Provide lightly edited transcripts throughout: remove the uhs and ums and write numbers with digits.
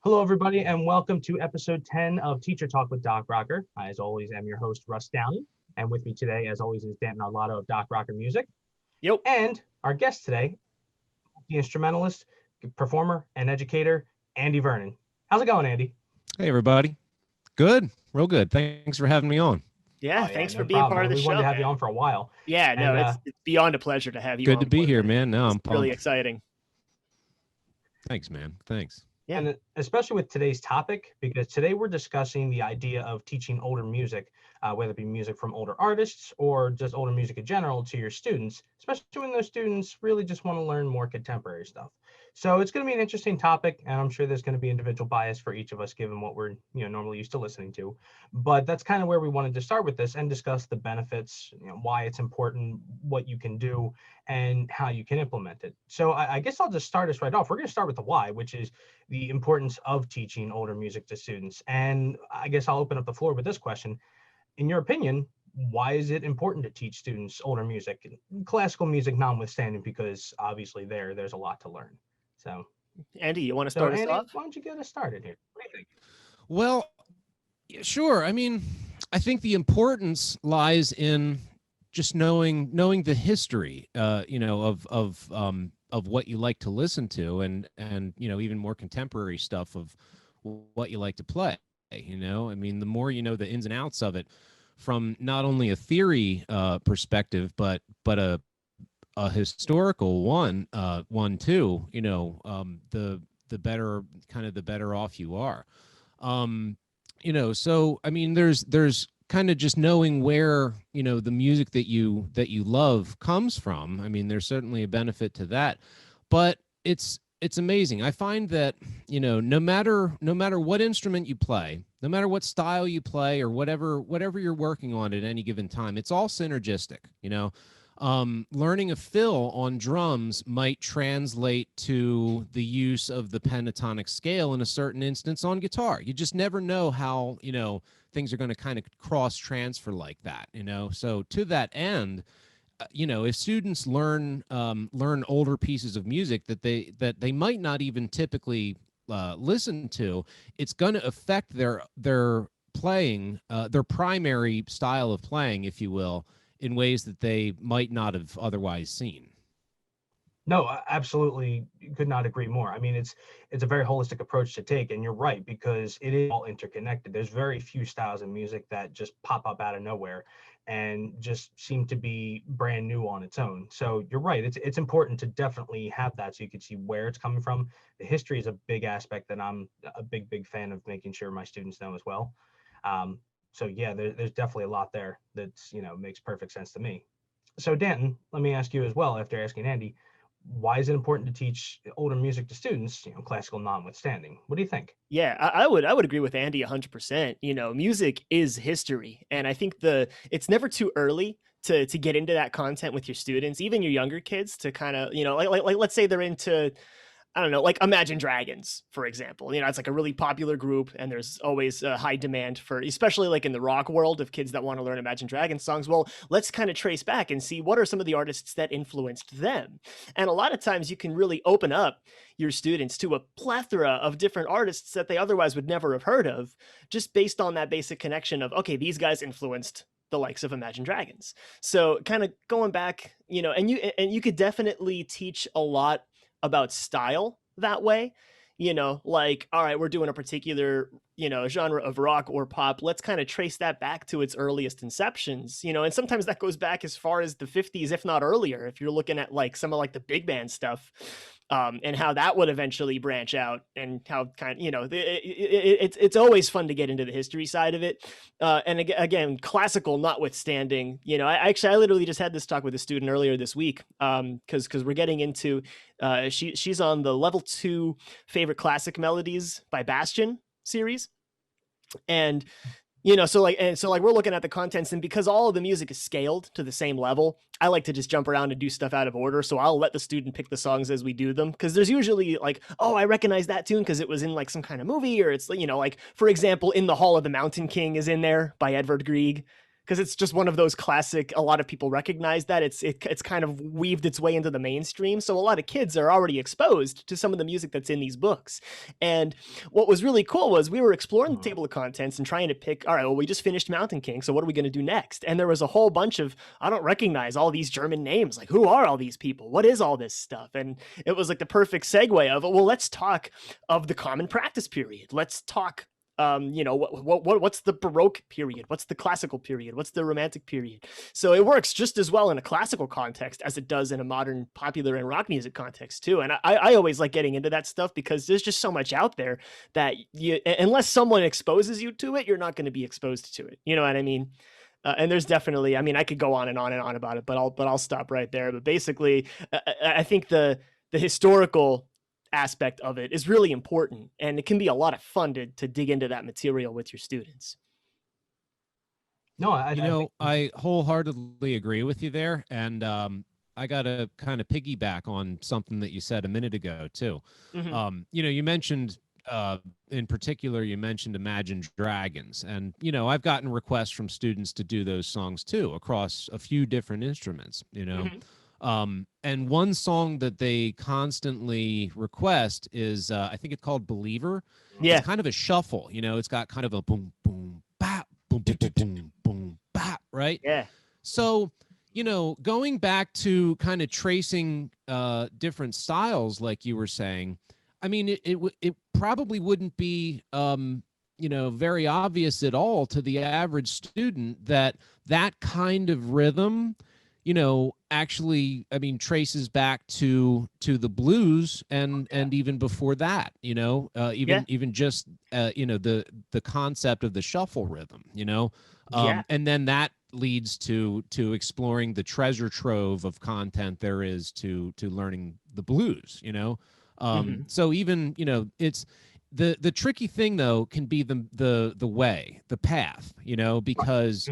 Hello, everybody, and welcome to episode 10 of Teacher Talk with Doc Rocker. I, as always, am your host, Russ Downey, and with me today, as always, is Danton of Doc Rocker Music. Yep. And our guest today, the instrumentalist, performer, and educator, Andy Vernon. How's it going, Andy? Hey, everybody. Good. Real good. Thanks for having me on. Yeah, Oh, thanks no for being problem, part man. of the We show. wanted to have man. you on for a while. Yeah, no, And, it's beyond a pleasure to have you on. Good to be here, man. No, I'm It's really pumped. exciting. Thanks, man. Thanks. Yeah. And especially with today's topic, because today we're discussing the idea of teaching older music, whether it be music from older artists or just older music in general to your students, especially when those students really just want to learn more contemporary stuff. So it's going to be an interesting topic, and I'm sure there's going to be individual bias for each of us given what we're normally used to listening to. But that's kind of where we wanted to start with this and discuss the benefits, why it's important, what you can do, and how you can implement it. So I guess I'll just start us right off. We're going to start with the why, which is the importance of teaching older music to students. And I guess I'll open up the floor with this question. In your opinion, why is it important to teach students older music, classical music notwithstanding, because obviously there's a lot to learn. So Andy, you want to start us Andy, off? why don't you get us started here? What do you think? Well, sure. I mean, I think the importance lies in just knowing the history, of what you like to listen to, and even more contemporary stuff of what you like to play. I mean, the more you know the ins and outs of it, from not only a theory perspective, but a historical one too. The better the better off you are. So I mean, there's kind of just knowing where the music that you love comes from. I mean, there's certainly a benefit to that, but it's amazing. I find that no matter what instrument you play, no matter what style you play, or whatever you're working on at any given time, it's all synergistic. Learning a fill on drums might translate to the use of the pentatonic scale in a certain instance on guitar. You just never know how things are going to kind of cross transfer like that. So to that end, if students learn older pieces of music that they might not even typically listen to, it's going to affect their playing, their primary style of playing, if you will, in ways that they might not have otherwise seen. No, I absolutely could not agree more. I mean, it's a very holistic approach to take, and you're right, because it is all interconnected. There's very few styles of music that just pop up out of nowhere and just seem to be brand new on its own. So you're right. It's important to definitely have that so you can see where it's coming from. The history is a big aspect that I'm a big fan of making sure my students know as well. So yeah, there's definitely a lot there that's makes perfect sense to me. So Danton, let me ask you as well, after asking Andy, why is it important to teach older music to students, classical notwithstanding? What do you think? Yeah, I would agree with Andy 100%. Music is history, and I think it's never too early to get into that content with your students, even your younger kids, to kind of like let's say they're into, I don't know, like Imagine Dragons, for example. It's like a really popular group, and there's always a high demand for, especially like in the rock world, of kids that want to learn Imagine Dragons songs. Well, let's kind of trace back and see what are some of the artists that influenced them. And a lot of times you can really open up your students to a plethora of different artists that they otherwise would never have heard of, just based on that basic connection of, okay, these guys influenced the likes of Imagine Dragons. So kind of going back, and you could definitely teach a lot about style that way. Like, all right, we're doing a particular genre of rock or pop, let's kind of trace that back to its earliest inceptions, and sometimes that goes back as far as the 50s, if not earlier, if you're looking at like some of like the big band stuff, and how that would eventually branch out, and how it's always fun to get into the history side of it. And again, classical notwithstanding, I literally just had this talk with a student earlier this week, because we're getting into, she's on the level 2 favorite classic melodies by Bastion series. And so we're looking at the contents, and because all of the music is scaled to the same level, I like to just jump around and do stuff out of order. So I'll let the student pick the songs as we do them, because there's usually like, oh, I recognize that tune because it was in like some kind of movie, or it's like, for example, In the Hall of the Mountain King is in there by Edvard Grieg, because it's just one of those classic, a lot of people recognize that it's kind of weaved its way into the mainstream. So a lot of kids are already exposed to some of the music that's in these books. And what was really cool was we were exploring the table of contents and trying to pick, all right, well, we just finished Mountain King, so what are we going to do next? And there was a whole bunch of, I don't recognize all these German names. Like, who are all these people? What is all this stuff? And it was like the perfect segue of, well, let's talk of the common practice period. Let's talk what's the Baroque period? What's the classical period? What's the Romantic period? So it works just as well in a classical context as it does in a modern popular and rock music context too. And I always like getting into that stuff because there's just so much out there that unless someone exposes you to it, you're not going to be exposed to it. You know what I mean? And there's definitely, I mean, I could go on and on and on about it, but I'll stop right there. But basically, I think the historical aspect of it is really important, and it can be a lot of fun to dig into that material with your students. No, I wholeheartedly agree with you there, and I got to kind of piggyback on something that you said a minute ago too. You mentioned in particular, you mentioned Imagine Dragons, and I've gotten requests from students to do those songs too across a few different instruments. And one song that they constantly request is, I think it's called Believer. Yeah. It's kind of a shuffle, it's got kind of a boom, boom, bap, boom, boom, boom, boom, boom, bap, right? Yeah. So, going back to kind of tracing different styles, like you were saying, I mean, it probably wouldn't be, very obvious at all to the average student that kind of rhythm, actually, I mean, traces back to the blues and even before that, even just the concept of the shuffle rhythm, and then that leads to exploring the treasure trove of content there is to learning the blues, so even it's the tricky thing though can be the path, because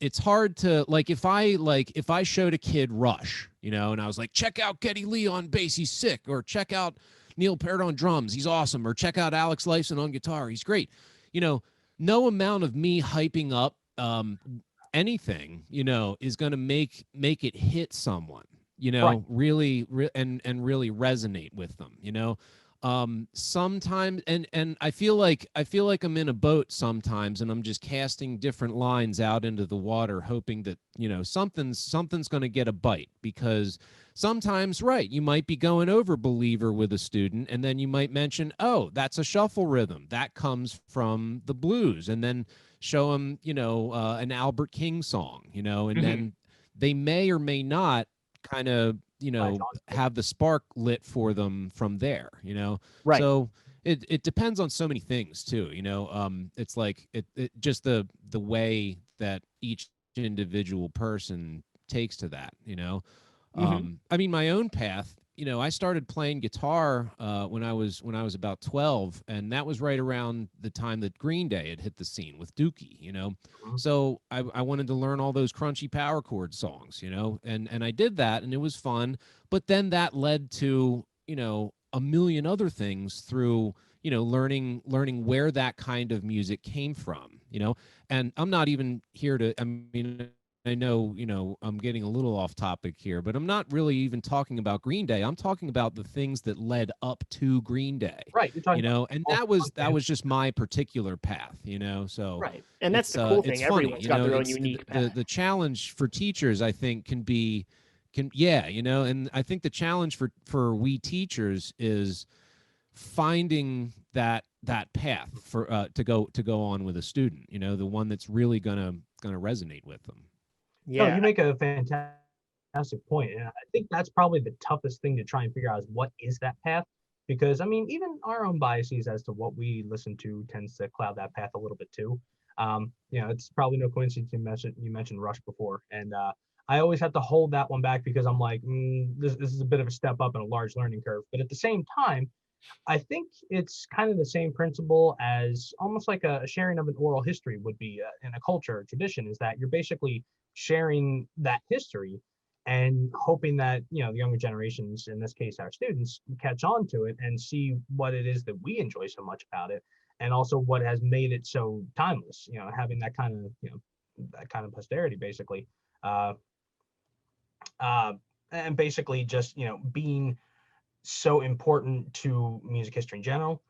it's hard to if I showed a kid Rush, and I was like, check out Geddy Lee on bass, he's sick, or check out Neil Peart on drums, he's awesome, or check out Alex Lifeson on guitar, he's great. No amount of me hyping up anything, is going to make it hit someone, Right. really and really resonate with them, sometimes and I feel like I'm in a boat sometimes, and I'm just casting different lines out into the water, hoping that something's going to get a bite, because sometimes, right, you might be going over Believer with a student, and then you might mention, oh, that's a shuffle rhythm that comes from the blues, and then show them an Albert King song, and then they may or may not kind of have the spark lit for them from there, Right. So it depends on so many things too, it's like it just the way that each individual person takes to that, I mean, my own path, I started playing guitar when I was about 12, and that was right around the time that Green Day had hit the scene with Dookie, So I wanted to learn all those crunchy power chord songs, and I did that, and it was fun. But then that led to, a million other things through, learning where that kind of music came from, and I'm not even here to, I mean, I know, I'm getting a little off topic here, but I'm not really even talking about Green Day. I'm talking about the things that led up to Green Day. Right. You're talking and that was just my particular path, so right. And that's the cool thing. Everyone's got their own unique path. The challenge for teachers, I think, and I think the challenge for we teachers is finding that path for to go on with a student, the one that's really gonna resonate with them. Yeah, no, you make a fantastic point, and I think that's probably the toughest thing to try and figure out is what is that path, because I mean, even our own biases as to what we listen to tends to cloud that path a little bit too. It's probably no coincidence you mentioned Rush before, and I always have to hold that one back because I'm like, this is a bit of a step up and a large learning curve, but at the same time, I think it's kind of the same principle as almost like a sharing of an oral history would be in a culture or tradition, is that you're basically sharing that history and hoping that the younger generations, in this case our students, catch on to it and see what it is that we enjoy so much about it, and also what has made it so timeless, having that kind of that kind of posterity, basically. Uh, uh, and basically just, being so important to music history in general,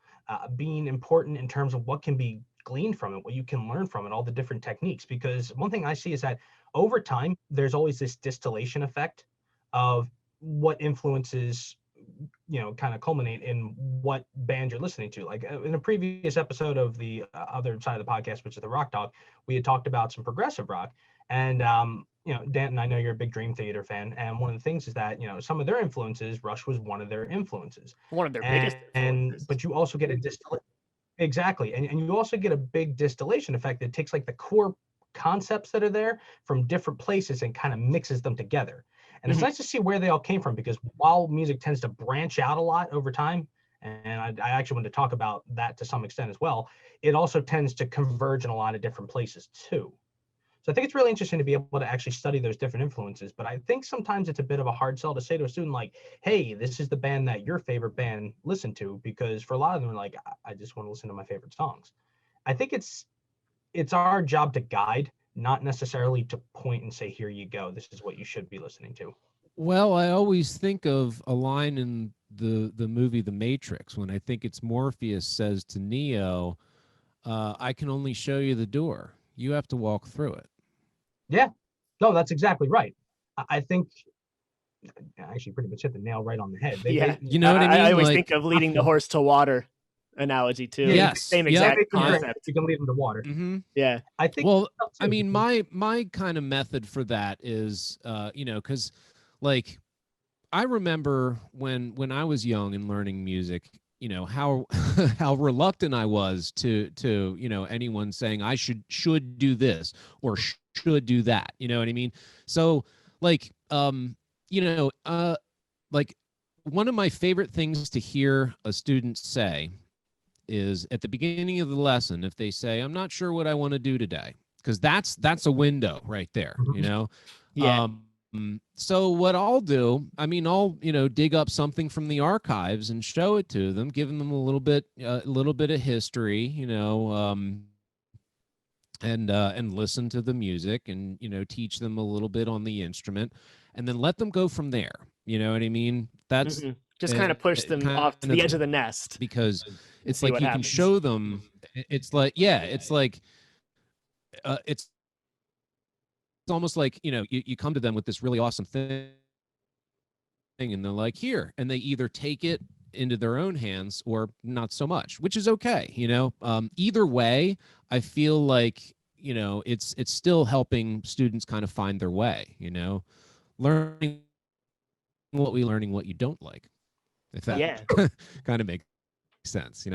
being important in terms of what can be gleaned from it, what you can learn from it, all the different techniques. Because one thing I see is that over time, there's always this distillation effect of what influences, kind of culminate in what band you're listening to. Like in a previous episode of the other side of the podcast, which is the Rock Talk, we had talked about some progressive rock. And Danton, I know you're a big Dream Theater fan, and one of the things is that some of their influences, Rush was one of their influences, One of their biggest influences. but you also get a exactly, and you also get a big distillation effect that takes like the core concepts that are there from different places and kind of mixes them together. And it's nice to see where they all came from, because while music tends to branch out a lot over time, and I actually want to talk about that to some extent as well, it also tends to converge in a lot of different places too. So I think it's really interesting to be able to actually study those different influences. But I think sometimes it's a bit of a hard sell to say to a student like, hey, this is the band that your favorite band listened to, because for a lot of them, like, I just want to listen to my favorite songs. I think it's our job to guide, not necessarily to point and say, here you go, this is what you should be listening to. Well, I always think of a line in the movie The Matrix, when I think it's Morpheus says to Neo, I can only show you the door. You have to walk through it. Yeah, no, that's exactly right. I think I actually pretty much hit the nail right on the head. You know what I mean? I always think of leading the horse to water analogy too. Yes. Same exact concept. You can lead them to water. Mm-hmm. Yeah. I think. Well, I mean, my kind of method for that is, because, like, I remember when I was young and learning music, how how reluctant I was to anyone saying I should do this or should do that. You know what I mean? So, like, like, one of my favorite things to hear a student say is at the beginning of the lesson, if they say, I'm not sure what I want to do today, because that's a window right there, Yeah. So what I'll do, I'll dig up something from the archives and show it to them, giving them a little bit of history, and listen to the music, and teach them a little bit on the instrument, and then let them go from there. You know what I mean? That's just kind of push them off to the edge of the nest, because it's like you can show them. It's like it's almost like you come to them with this really awesome thing, and they're like, here, and they either take it into their own hands or not so much, which is okay. Either way, I feel like it's still helping students kind of find their way. Learning what you don't like, if that kind of makes sense.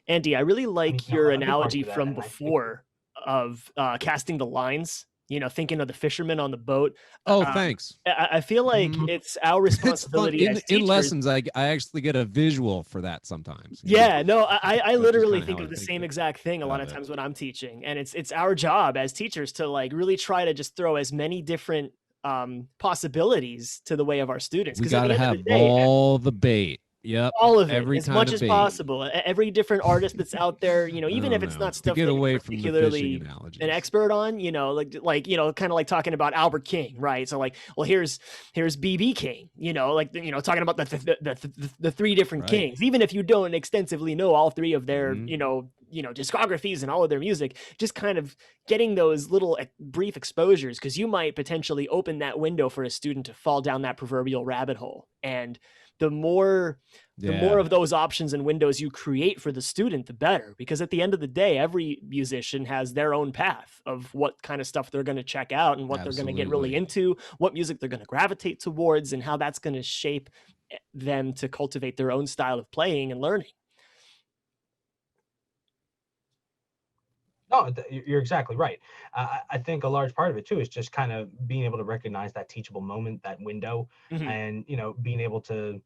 Andy, I really like your analogy from before of casting the lines, thinking of the fisherman on the boat. Oh, thanks. I feel like it's our responsibility as teachers. In lessons, I actually get a visual for that sometimes. Yeah, no, I literally think of the same exact thing a lot of times when I'm teaching. And it's our job as teachers to like really try to just throw as many different possibilities to the way of our students. We got to have all the bait. Yep. All of it, as much as possible. Every different artist that's out there, even if it's not stuff that you're particularly an expert on, like kind of like talking about Albert King, right? So like, well, here's BB King, talking about the three different kings. Even if you don't extensively know all three of their, discographies and all of their music, just kind of getting those little brief exposures, because you might potentially open that window for a student to fall down that proverbial rabbit hole. And the more of those options and windows you create for the student, the better. Because at the end of the day, every musician has their own path of what kind of stuff they're going to check out and what they're going to get really into, what music they're going to gravitate towards, and how that's going to shape them to cultivate their own style of playing and learning. No, you're exactly right. I think a large part of it too is just kind of being able to recognize that teachable moment, that window, and being able to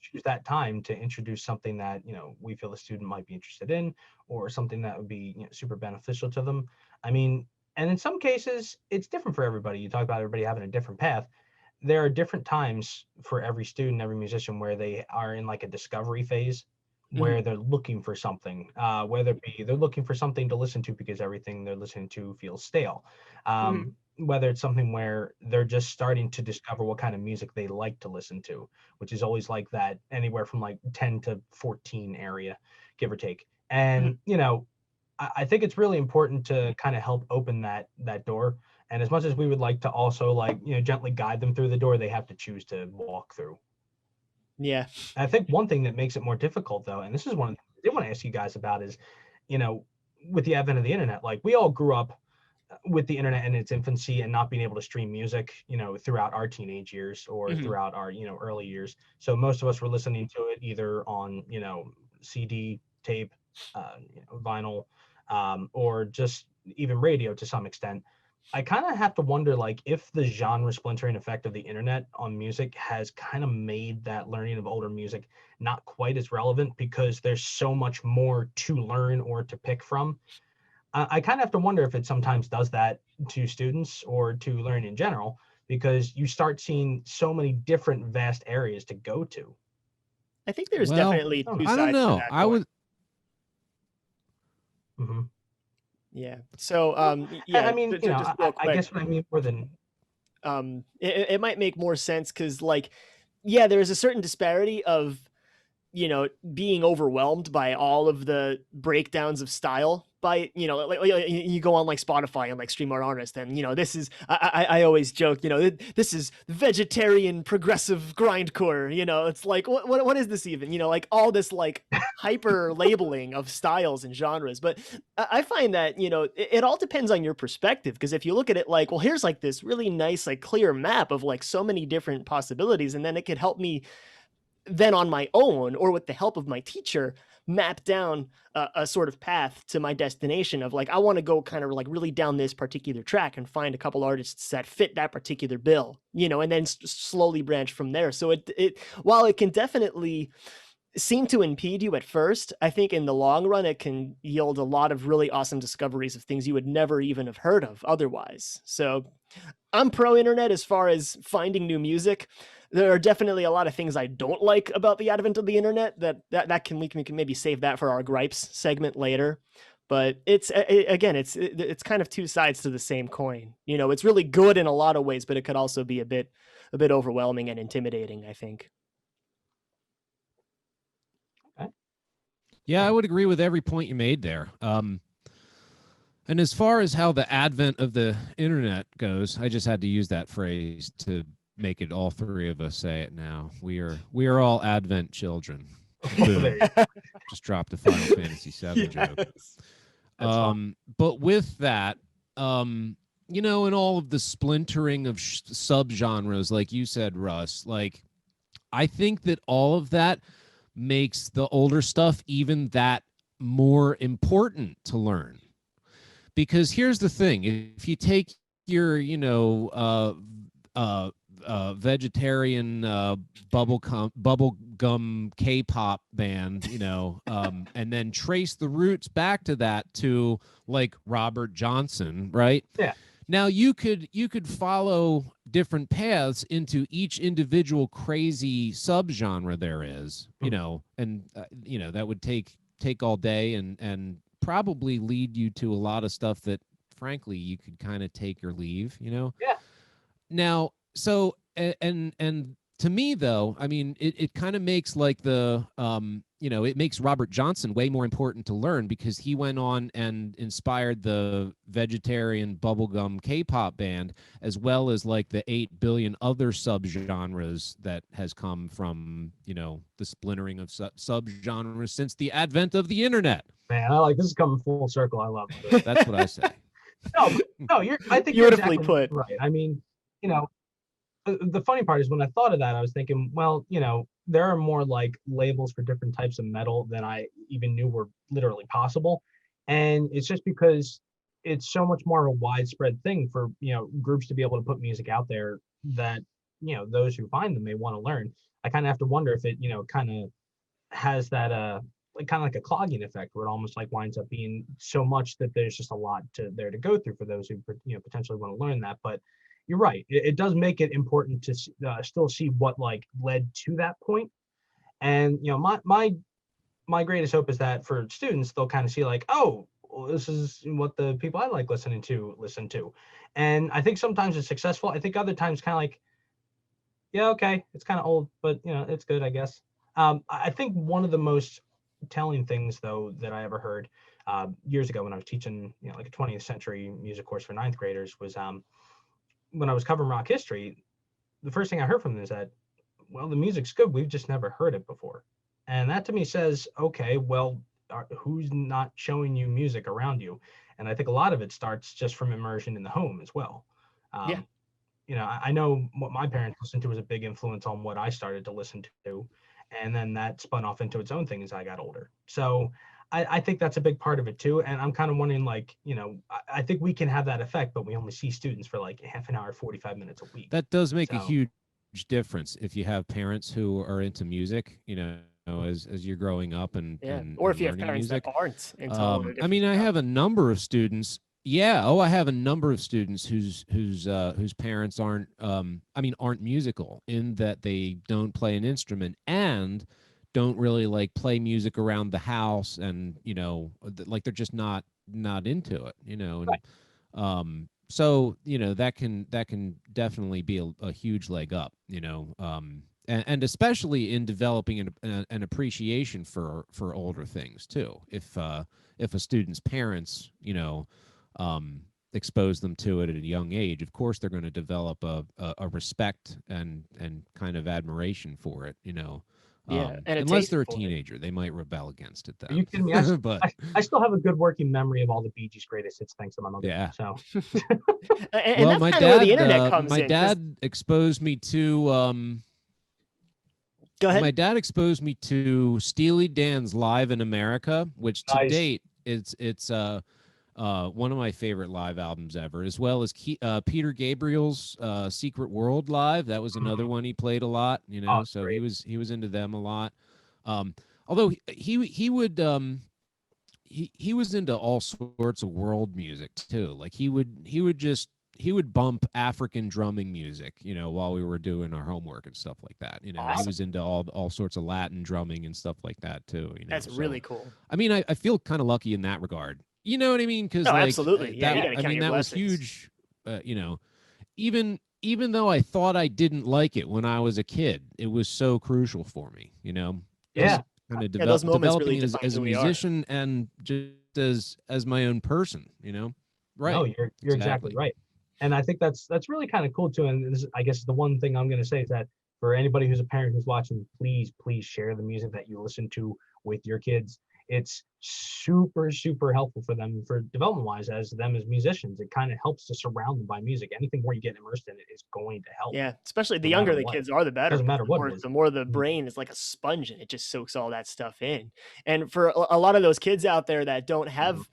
choose that time to introduce something that we feel the student might be interested in, or something that would be super beneficial to them. And in some cases it's different for everybody. You talk about everybody having a different path. There are different times for every student, every musician, where they are in like a discovery phase, where they're looking for something, whether it be they're looking for something to listen to because everything they're listening to feels stale. Whether it's something where they're just starting to discover what kind of music they like to listen to, which is always like that anywhere from like 10 to 14 area, give or take. And, you know, I think it's really important to kind of help open that door. And as much as we would like to also like, you know, gently guide them through the door, they have to choose to walk through. Yeah. I think one thing that makes it more difficult though, and this is one of the things I did want to ask you guys about is, you know, with the advent of the internet, like we all grew up with the internet in its infancy and not being able to stream music, you know, throughout our teenage years or throughout our, you know, early years. So most of us were listening to it either on, you know, CD, tape, you know, vinyl, or just even radio to some extent. I kind of have to wonder, like, if the genre splintering effect of the internet on music has kind of made that learning of older music not quite as relevant because there's so much more to learn or to pick from. I kind of have to wonder if it sometimes does that to students or to learning in general, because you start seeing so many different vast areas to go to. I think there's Well, definitely two I don't sides to know. that I coin. would. Yeah. So, I yeah, mean, you know, just real I quick, guess what I mean more than it might make more sense because, like, yeah, there is a certain disparity of, you know, being overwhelmed by all of the breakdowns of style by, you know, like you go on like Spotify and like stream our artist, and, you know, this is, I always joke, you know, this is vegetarian progressive grindcore, you know, it's like, what is this even, you know, like all this like hyper labeling of styles and genres. But I find that, you know, it all depends on your perspective, because if you look at it like, well, here's like this really nice like clear map of like so many different possibilities, and then it could help me then on my own or with the help of my teacher map down a sort of path to my destination of like, I want to go kind of like really down this particular track and find a couple artists that fit that particular bill, you know, and then slowly branch from there. So it while it can definitely seem to impede you at first, I think in the long run it can yield a lot of really awesome discoveries of things you would never even have heard of otherwise. So I'm pro internet as far as finding new music. There are definitely a lot of things I don't like about the advent of the internet that we can maybe save that for our gripes segment later. But again, it's kind of two sides to the same coin. You know, it's really good in a lot of ways, but it could also be a bit overwhelming and intimidating, I think. okay. Yeah, I would agree with every point you made there. And as far as how the advent of the internet goes, I just had to use that phrase to make it all three of us say it now. We are all Advent children. Boom. Just dropped a Final Fantasy VII joke. But with that, you know, and all of the splintering of subgenres, like you said, Russ, like I think that all of that makes the older stuff even that more important to learn. Because here's the thing: if you take your, you know, vegetarian bubblegum K-pop band, you know, and then trace the roots back to that to like Robert Johnson, right? Yeah. Now you could follow different paths into each individual crazy subgenre there is, you know, and you know, that would take all day and probably lead you to a lot of stuff that frankly you could kind of take or leave, you know. Yeah. Now, so and to me though, I mean, it kind of makes like the you know, it makes Robert Johnson way more important to learn because he went on and inspired the vegetarian bubblegum K-pop band, as well as like the 8 billion other subgenres that has come from, you know, the splintering of subgenres since the advent of the internet. Man, I like this is coming full circle. I love it. That's what I say. No, I think Beautifully you're exactly put. right. I mean, you know, the funny part is when I thought of that, I was thinking, well, you know, there are more like labels for different types of metal than I even knew were literally possible. And it's just because it's so much more of a widespread thing for, you know, groups to be able to put music out there that, you know, those who find them may want to learn. I kind of have to wonder if it, you know, kind of has that like kind of like a clogging effect where it almost like winds up being so much that there's just a lot there to go through for those who, you know, potentially want to learn that. But you're right, it does make it important to still see what like led to that point. And you know, my my greatest hope is that for students, they'll kind of see like, oh, well, this is what the people I like listening to listen to. And I think sometimes it's successful. I think other times kind of like, yeah, okay, it's kind of old, but it's good, I guess. I think one of the most telling things though that I ever heard years ago when I was teaching, like a 20th century music course for ninth graders was when I was covering rock history. The first thing I heard from them is that, well, the music's good, we've just never heard it before. And that to me says, okay, well, who's not showing you music around you? And I think a lot of it starts just from immersion in the home as well. Yeah. I know what my parents listened to was a big influence on what I started to listen to. And then that spun off into its own thing as I got older. So I think that's a big part of it too. And I'm kind of wondering, like, I think we can have that effect, but we only see students for like half an hour, 45 minutes a week. That does make a huge difference if you have parents who are into music, as you're growing up and or if you have learning parents music. that aren't into I mean, I have a number of students. I have a number of students whose parents aren't musical, in that they don't play an instrument and don't really like play music around the house, and like they're just not into it, and Right. so that can definitely be a huge leg up, and especially in developing an appreciation for older things too. If a student's parents expose them to it at a young age, of course they're going to develop a respect and kind of admiration for it, and unless they're a teenager, they might rebel against it then. Are you kidding me? But I still have a good working memory of all the Bee Gees' greatest hits, thanks to my mother. Yeah. So and well, my dad, the internet comes my dad exposed me to Go ahead. My dad exposed me to Steely Dan's Live in America, which to date it's one of my favorite live albums ever, as well as Peter Gabriel's Secret World Live. That was another one he played a lot, so great. he was into them a lot. Although he was into all sorts of world music too. Like he would bump African drumming music, while we were doing our homework and stuff like that. Awesome. He was into all sorts of Latin drumming and stuff like that too. That's really cool. I mean, I feel kind of lucky in that regard. You know what I mean? Because absolutely, that was huge. Even though I thought I didn't like it when I was a kid, it was so crucial for me. Yeah. Kind of those moments developing really as a musician and just as my own person. Right? No, you're exactly right. And I think that's really kind of cool too. And this, I guess, the one thing I'm going to say is that for anybody who's a parent who's watching, please share the music that you listen to with your kids. It's super, super helpful for them, for development wise, as them as musicians. It kind of helps to surround them by music. Anything where you get immersed in it is going to help. Yeah, especially the younger the kids are, the better. Doesn't matter what it is. The more the brain is like a sponge and it just soaks all that stuff in. And for a lot of those kids out there that don't have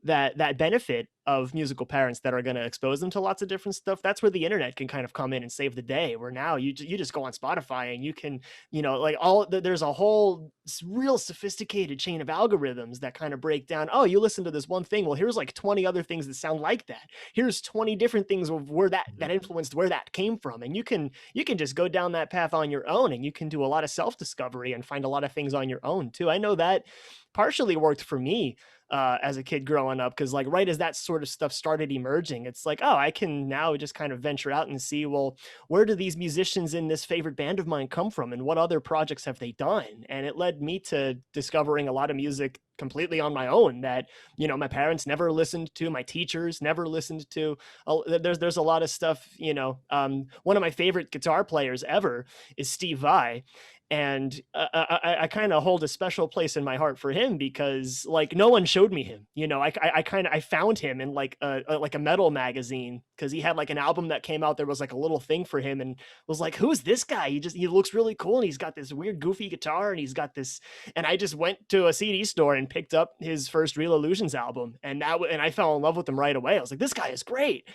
that benefit of musical parents that are going to expose them to lots of different stuff, that's where the internet can kind of come in and save the day, where now you just go on Spotify and you can, there's a whole real sophisticated chain of algorithms that kind of break down, oh, you listen to this one thing, well, here's like 20 other things that sound like that. Here's 20 different things of where that influenced where that came from. And you can just go down that path on your own, and you can do a lot of self-discovery and find a lot of things on your own too. I know that partially worked for me as a kid growing up, because like right as that sort of stuff started emerging, it's like, oh, I can now just kind of venture out and see, well, where do these musicians in this favorite band of mine come from, and what other projects have they done? And it led me to discovering a lot of music completely on my own that my parents never listened to, my teachers never listened to. There's a lot of stuff. One of my favorite guitar players ever is Steve Vai. And I kind of hold a special place in my heart for him, because like no one showed me him. I found him in like a metal magazine, because he had like an album that came out. There was like a little thing for him, and was like, who is this guy? He looks really cool, and he's got this weird goofy guitar, and he's got this. And I just went to a CD store and picked up his first Real Illusions album, and I fell in love with him right away. I was like, this guy is great,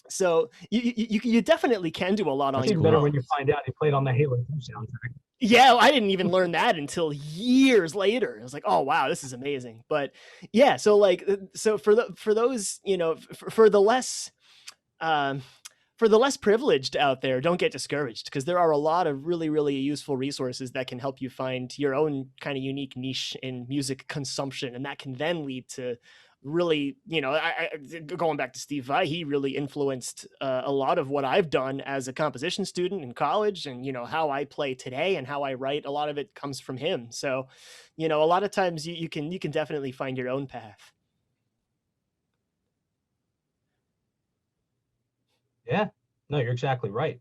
So you definitely can do a lot on your own. Better when you find out he played on the Halo 2 soundtrack. Yeah, I didn't even learn that until years later. I was like, oh wow, this is amazing. But yeah, so for those, for the less for the less privileged out there, don't get discouraged, because there are a lot of really, really useful resources that can help you find your own kind of unique niche in music consumption. And that can then lead to really, going back to Steve Vai, he really influenced a lot of what I've done as a composition student in college, and, how I play today and how I write. A lot of it comes from him. So, a lot of times you can definitely find your own path. Yeah, no, you're exactly right.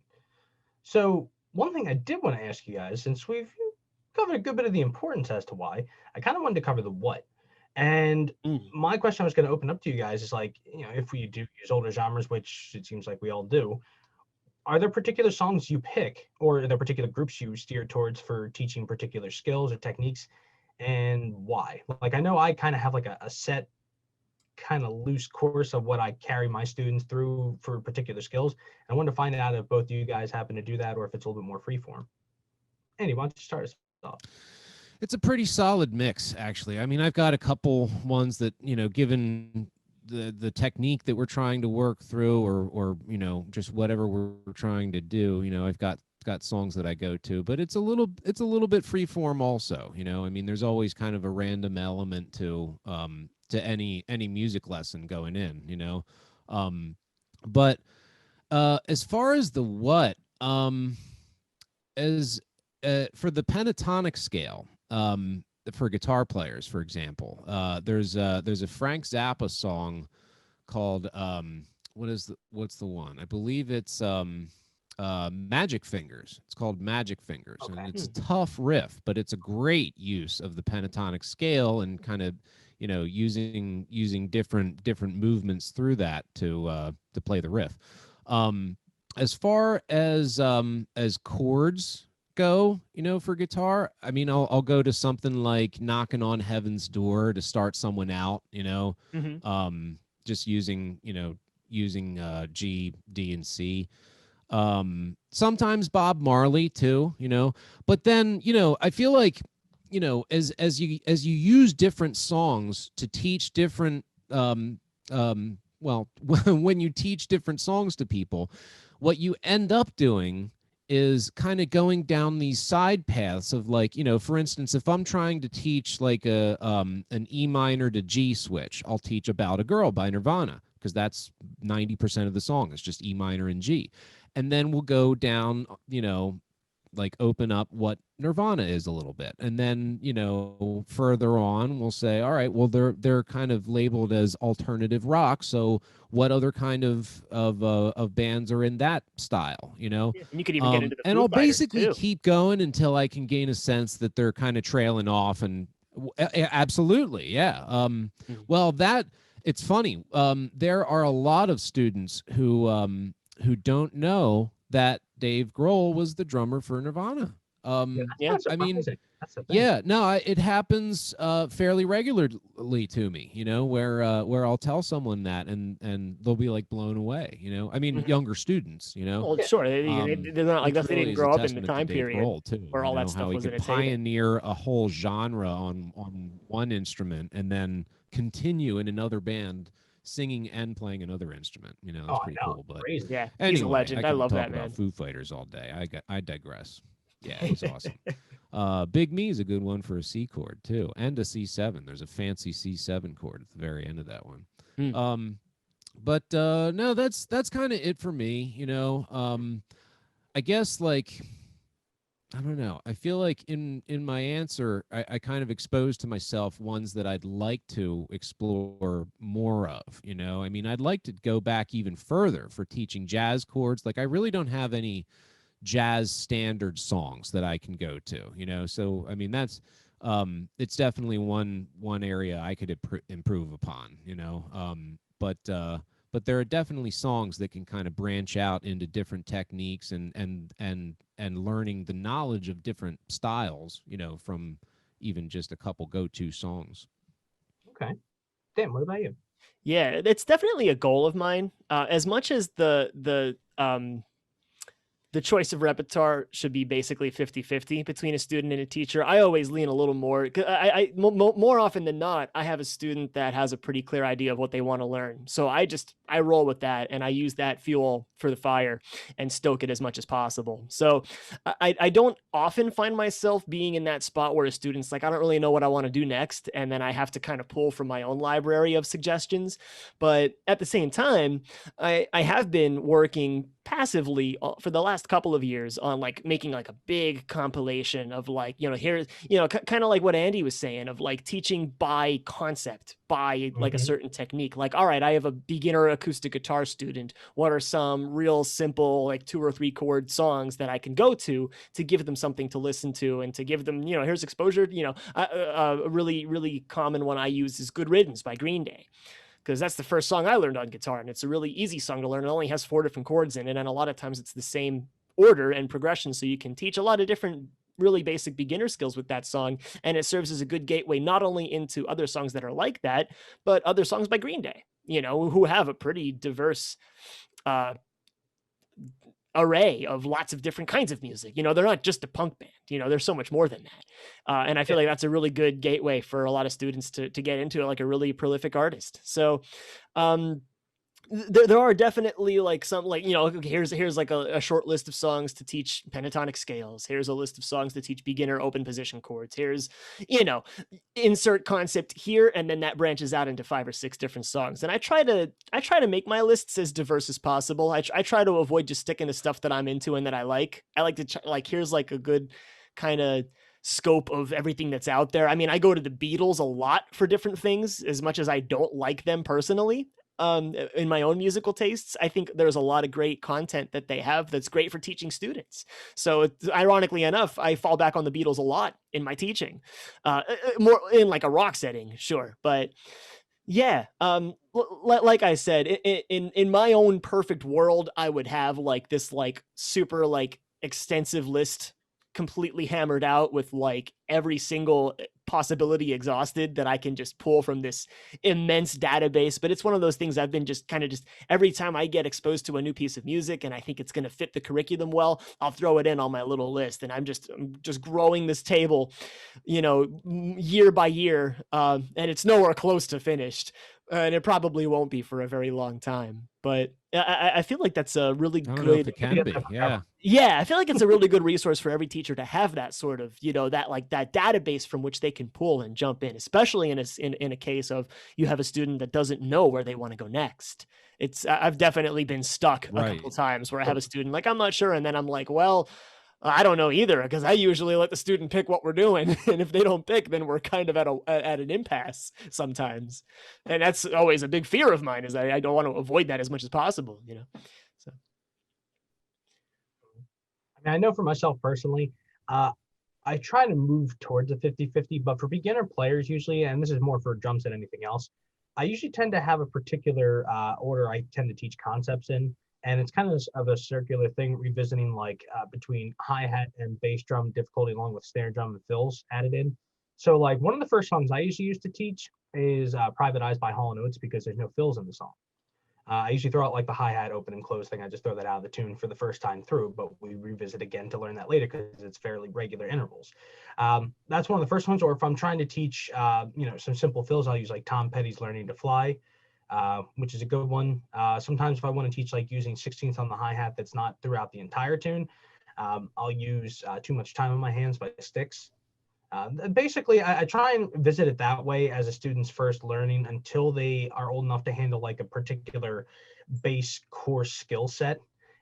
So one thing I did want to ask you guys, since we've covered a good bit of the importance as to why, I kind of wanted to cover the what. And my question I was going to open up to you guys is like, if we do use older genres, which it seems like we all do, are there particular songs you pick, or are there particular groups you steer towards for teaching particular skills or techniques, and why? Like, I know I kind of have like a set kind of loose course of what I carry my students through for particular skills. I wanted to find out if both of you guys happen to do that, or if it's a little bit more freeform. Andy, why don't you start us off? It's a pretty solid mix, actually. I mean, I've got a couple ones that, given the technique that we're trying to work through, or just whatever we're trying to do, I've got songs that I go to, but it's a little bit freeform also. I mean, there's always kind of a random element to any music lesson going in, but as far as the what, as for the pentatonic scale, for guitar players, for example, there's a Frank Zappa song called what's the one? I believe it's Magic Fingers. It's called Magic Fingers. Okay. And it's a tough riff, but it's a great use of the pentatonic scale and kind of using different movements through that to play the riff. As far as chords go, for guitar, I mean, I'll go to something like Knocking on Heaven's Door to start someone out, just using G, D, and C. Sometimes Bob Marley too, but then, I feel like, as you use different songs to teach different, well, when you teach different songs to people, what you end up doing is kind of going down these side paths of, like, for instance, if I'm trying to teach like an E minor to G switch, I'll teach About a Girl by Nirvana, because that's 90% of the song. It's just E minor and G. And then we'll go down, like open up what Nirvana is a little bit. And then, further on, we'll say, all right, well, they're kind of labeled as alternative rock. So what other kind of bands are in that style, Yeah, and you could even get into the and I'll basically keep going until I can gain a sense that they're kind of trailing off. And absolutely. Yeah. Well, it's funny. There are a lot of students who don't know that Dave Grohl was the drummer for Nirvana. Yeah, I mean, it happens fairly regularly to me, where I'll tell someone that and they'll be like blown away, I mean, younger students, Well, sure, they're not like that. They didn't grow up in the time period too, where all that stuff was in its heyday. Pioneer a whole genre on one instrument and then continue in another band singing and playing another instrument. It's pretty cool. But yeah, anyway, he's a legend. I love that, man. About Foo Fighters all day. I digress. Yeah, it was awesome. Big Me is a good one for a C chord too, and a C7. There's a fancy C7 chord at the very end of that one. But no, that's kind of it for me. I guess, like, I don't know. I feel like in my answer, I kind of exposed to myself ones that I'd like to explore more of. I mean, I'd like to go back even further for teaching jazz chords. Like, I really don't have any jazz standard songs that I can go to. So I mean, that's it's definitely one area I could improve upon. But there are definitely songs that can kind of branch out into different techniques and learning the knowledge of different styles, from even just a couple go-to songs. Okay. Dan, what about you? Yeah, it's definitely a goal of mine. As much as the the choice of repertoire should be basically 50-50 between a student and a teacher. I always lean a little more. More often than not, I have a student that has a pretty clear idea of what they want to learn. So I roll with that, and I use that fuel for the fire and stoke it as much as possible. So I don't often find myself being in that spot where a student's like, I don't really know what I want to do next. And then I have to kind of pull from my own library of suggestions. But at the same time, I have been working passively for the last couple of years on like making like a big compilation of like, here's, kind of like what Andy was saying of like teaching by concept, by like a certain technique. Like, all right, I have a beginner acoustic guitar student. What are some real simple, like 2 or 3 chord songs that I can go to give them something to listen to and to give them, here's exposure. A really, really common one I use is Good Riddance by Green Day, because that's the first song I learned on guitar, and it's a really easy song to learn. It only has 4 different chords in it, and a lot of times it's the same order and progression, so you can teach a lot of different really basic beginner skills with that song, and it serves as a good gateway not only into other songs that are like that, but other songs by Green Day, who have a pretty diverse array of lots of different kinds of music. They're not just a punk band, there's so much more than that. And I feel like that's a really good gateway for a lot of students to get into like a really prolific artist. So, there are definitely like some, like, here's like a short list of songs to teach pentatonic scales. Here's a list of songs to teach beginner open position chords. Here's, insert concept here. And then that branches out into 5 or 6 different songs. And I try to make my lists as diverse as possible. I try to avoid just sticking to stuff that I'm into and that I like. I like to like, here's like a good kind of scope of everything that's out there. I mean, I go to the Beatles a lot for different things, as much as I don't like them personally. In my own musical tastes, I think there's a lot of great content that they have that's great for teaching students. So ironically enough, I fall back on the Beatles a lot in my teaching, more in like a rock setting, sure. But yeah, like I said, in my own perfect world, I would have like this like super like extensive list completely hammered out with like every single possibility exhausted that I can just pull from this immense database. But it's one of those things I've been just every time I get exposed to a new piece of music and I think it's going to fit the curriculum well, I'll throw it in on my little list. And I'm just growing this table, year by year. And it's nowhere close to finished. And it probably won't be for a very long time. But I feel like that's a really good. I don't know if it can be. Yeah. Yeah, I feel like it's a really good resource for every teacher to have that sort of, that database from which they can pull and jump in, especially in a case of you have a student that doesn't know where they want to go next. I've definitely been stuck a couple times where I have a student like, I'm not sure. And then I'm like, well, I don't know either, because I usually let the student pick what we're doing. And if they don't pick, then we're kind of at an impasse sometimes. And that's always a big fear of mine, is I don't want to avoid that as much as possible, So. I know for myself personally, I try to move towards a 50-50, but for beginner players usually, and this is more for drums than anything else, I usually tend to have a particular order I tend to teach concepts in. And it's kind of a circular thing, revisiting like between hi-hat and bass drum difficulty along with snare drum and fills added in. So like one of the first songs I usually used to teach is Private Eyes by Hall & Oates, because there's no fills in the song. I usually throw out like the hi-hat open and close thing. I just throw that out of the tune for the first time through, but we revisit again to learn that later because it's fairly regular intervals. That's one of the first ones. Or if I'm trying to teach, some simple fills, I'll use like Tom Petty's Learning to Fly, which is a good one. Sometimes if I want to teach like using 16th on the hi-hat that's not throughout the entire tune, I'll use Too Much Time on My Hands by Styx. Basically, I try and visit it that way as a student's first learning until they are old enough to handle like a particular base core skill set.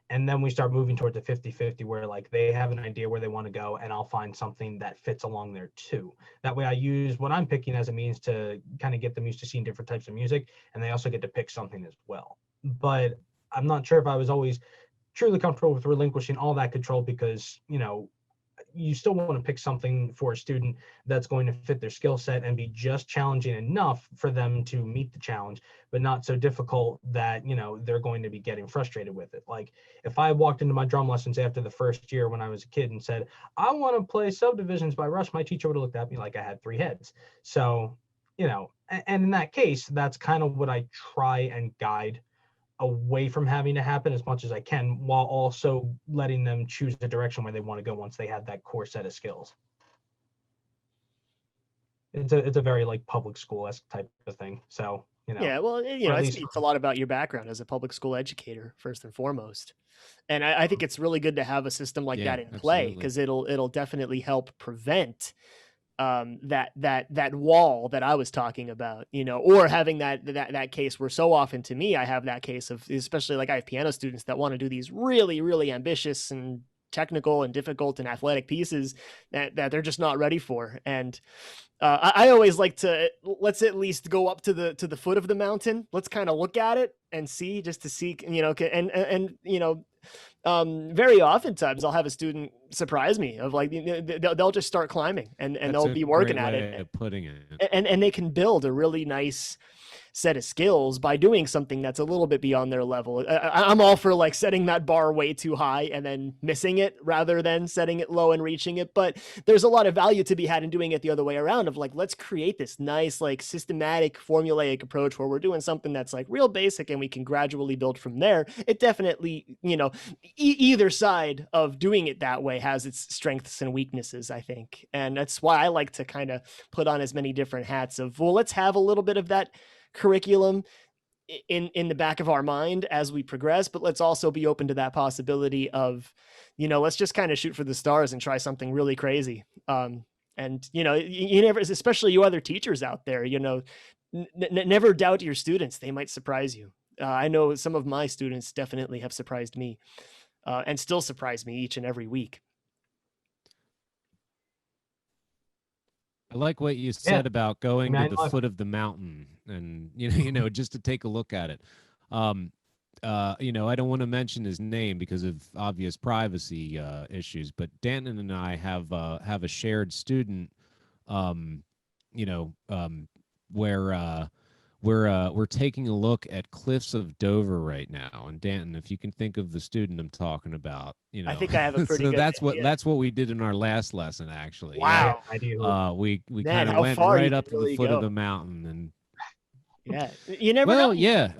And then we start moving towards the 50-50 where like they have an idea where they want to go and I'll find something that fits along there too. That way I use what I'm picking as a means to kind of get them used to seeing different types of music, and they also get to pick something as well. But I'm not sure if I was always truly comfortable with relinquishing all that control, because, you still want to pick something for a student that's going to fit their skill set and be just challenging enough for them to meet the challenge, but not so difficult that, they're going to be getting frustrated with it. Like if I walked into my drum lessons after the first year when I was a kid and said, I want to play Subdivisions by Russ, my teacher would have looked at me like I had 3 heads. So, and in that case, that's kind of what I try and guide away from having to happen as much as I can, while also letting them choose the direction where they want to go once they have that core set of skills. It's a very like public school-esque type of thing. So, Yeah, well, or at it least speaks a lot about your background as a public school educator, first and foremost. And I think it's really good to have a system like Yeah, that in play, absolutely. because it'll definitely help prevent that wall that I was talking about, or having that case where so often to me, I have that case of, especially like I have piano students that want to do these really, really ambitious and technical and difficult and athletic pieces that they're just not ready for. And I always like to, let's at least go up to the foot of the mountain. Let's kind of look at it and see, just to see, very oftentimes I'll have a student surprise me of like, they'll just start climbing and they'll be working at it, of putting it, and they can build a really nice set of skills by doing something that's a little bit beyond their level. I'm all for like setting that bar way too high and then missing it rather than setting it low and reaching it. But there's a lot of value to be had in doing it the other way around, of like, let's create this nice, like systematic, formulaic approach where we're doing something that's like real basic and we can gradually build from there. It definitely, either side of doing it that way has its strengths and weaknesses, I think. And that's why I like to kind of put on as many different hats of, well, let's have a little bit of that curriculum in the back of our mind as we progress, but let's also be open to that possibility of, let's just kind of shoot for the stars and try something really crazy. And you never, especially you other teachers out there, never doubt your students. They might surprise you. I know some of my students definitely have surprised me, and still surprise me each and every week. I like what you said about going to the foot of the mountain and, just to take a look at it. I don't want to mention his name because of obvious privacy issues, but Danton and I have a shared student, where we're taking a look at Cliffs of Dover right now. And Danton, if you can think of the student I'm talking about, I think I have a pretty so good that's what we did in our last lesson, actually. Wow. We kind of went right up to the foot of the mountain, and yeah, you never know. Yeah.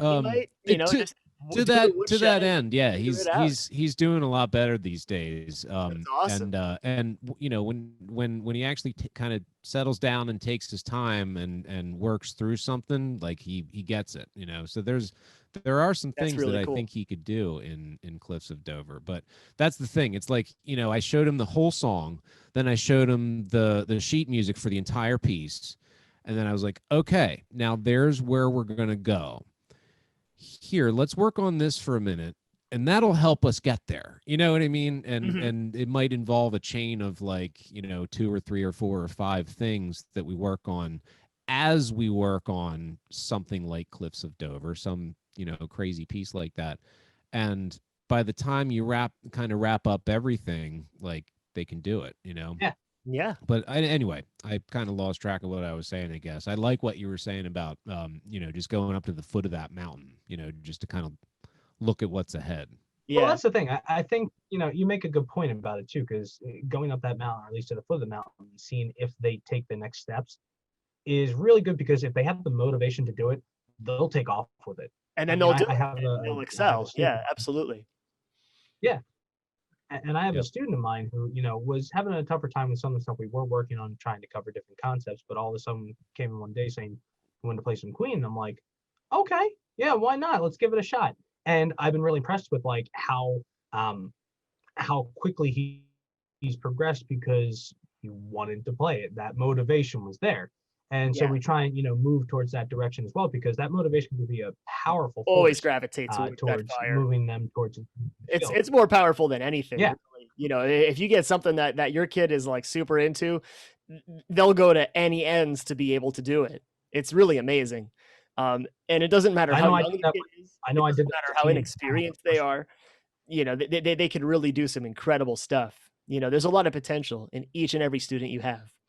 To that end, yeah, he's doing a lot better these days. That's awesome. And when he actually kind of settles down and takes his time and works through something, like he gets it, So there are some things really that I think he could do in Cliffs of Dover, but that's the thing. It's like, I showed him the whole song, then I showed him the sheet music for the entire piece, and then I was like, okay, now there's where we're gonna go. Here, let's work on this for a minute, and that'll help us get there. You know what I mean? And it might involve a chain of like, 2 or 3 or 4 or 5 things that we work on as we work on something like Cliffs of Dover, some, crazy piece like that. And by the time you wrap up everything, like they can do it, Yeah. But anyway, I kind of lost track of what I was saying, I guess. I like what you were saying about, just going up to the foot of that mountain, just to kind of look at what's ahead. Yeah. Well, that's the thing. I think, you make a good point about it too, because going up that mountain, or at least to the foot of the mountain, seeing if they take the next steps is really good, because if they have the motivation to do it, they'll take off with it. And then they'll excel. Yeah, absolutely. Yeah. And I have a student of mine who, was having a tougher time with some of the stuff we were working on, trying to cover different concepts, but all of a sudden came in one day saying he wanted to play some Queen. And I'm like, okay, yeah, why not? Let's give it a shot. And I've been really impressed with like how quickly he's progressed, because he wanted to play it. That motivation was there. And so we try and, move towards that direction as well, because that motivation would be a powerful force. Always gravitate towards moving them towards it's more powerful than anything. Yeah. Really. If you get something that your kid is like super into, they'll go to any ends to be able to do it. It's really amazing. And it doesn't matter how young the kid is. It doesn't matter how inexperienced they are. They could really do some incredible stuff. There's a lot of potential in each and every student you have.